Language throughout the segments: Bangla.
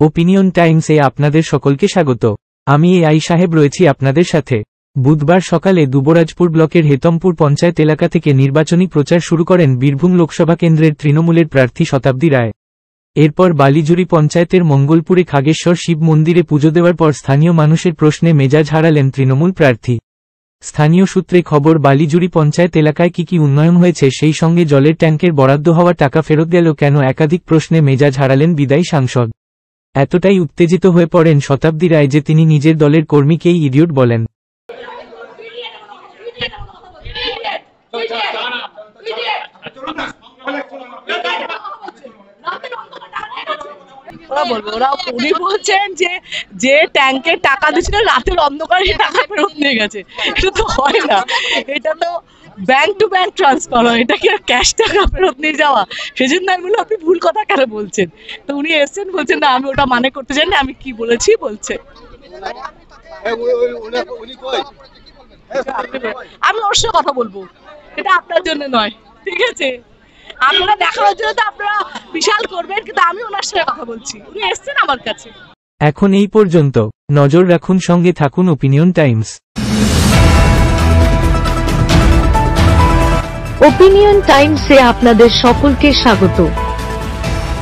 ওপিনিয়ন টাইমসে আপনাদের সকলকে স্বাগত। আমি এআই সাহেব রয়েছি আপনাদের সাথে। বুধবার সকালে দুবরাজপুর ব্লকের হেতমপুর পঞ্চায়েত এলাকা থেকে নির্বাচনী প্রচার শুরু করেন বীরভূম লোকসভা কেন্দ্রের তৃণমূলের প্রার্থী শতাব্দী রায়। এরপর বালিজুড়ি পঞ্চায়েতের মঙ্গলপুরে খাগেশ্বর শিব মন্দিরে পুজো দেওয়ার পর স্থানীয় মানুষের প্রশ্নে মেজাজ হারালেন তৃণমূল প্রার্থী। স্থানীয় সূত্রে খবর, বালিজুড়ি পঞ্চায়েত এলাকায় কি উন্নয়ন হয়েছে, সেই সঙ্গে জলের ট্যাঙ্কের বরাদ্দ হওয়া টাকা ফেরত গেল কেন, একাধিক প্রশ্নে মেজাজ হারালেন বিদায়ী সাংসদ। এতটাই উত্তেজিত হয়ে পড়েন শতাব্দী রায় যে তিনি নিজের দলের কর্মীকেই ইডিয়ট বলেন। উনি বলছেন যে ট্যাঙ্কের টাকা দিচ্ছিল রাতের অন্ধকারে টাকা ফেরত নিয়ে গেছে। এটা তো হয় না, এটা তো ব্যাংক টু ব্যাংক ট্রান্সফার হয়, এটা কি আর ক্যাশ টাকা ফেরত নিয়ে যাওয়া? সেজন্য আমি বললাম আপনি ভুল কথা কেন বলছেন। তো উনি এসছেন, বলছেন না আমি ওটা মানে করতে চাই না, আমি কি বলেছি বলছে। আমি ওর সাথে কথা বলবো, এটা আপনার জন্য নয়, ঠিক আছে? আপনারা দেখানোর জন্য তো আপনারা বিশাল করবেন, কিন্তু আমি ওনার সাথে কথা বলছি, উনি এসছেন আমার কাছে। এখন এই পর্যন্ত। নজর রাখুন, সঙ্গে থাকুন ওপিনিয়ন টাইমস। ওপিনিয়ন টাইমসে আপনাদের সকলকে স্বাগত।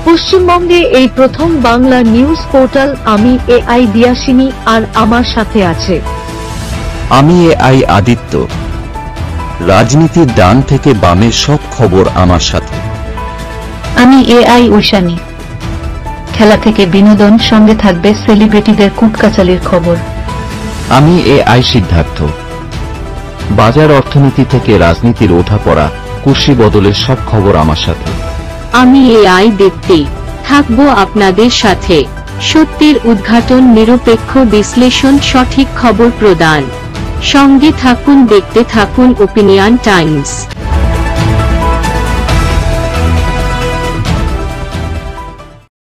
পশ্চিমবঙ্গে এই প্রথম বাংলা নিউজ পোর্টাল। আমি এআই দিয়াসিনী, আর আমার সাথে আছে আমি এআই আদিত্য। রাজনীতির ডান থেকে বামের সব খবর আমার সাথে। আমি এআই ঐশানী। খেলা থেকে বিনোদন, সঙ্গে থাকবে সেলিব্রিটিদের কুটকাচালির খবর। আমি এআই সিদ্ধার্থ। বাজার অর্থনীতি থেকে রাজনীতির ওঠাপড়া, কুর্সি বদলের সব খবর আমার সাথে। আমি এআই দীপ্তি, থাকবো আপনাদের সাথে। সত্যের উদ্ঘাটন, নিরপেক্ষ বিশ্লেষণ, সঠিক খবর প্রদান। সঙ্গে থাকুন, দেখতে থাকুন ওপিনিয়ন টাইমস।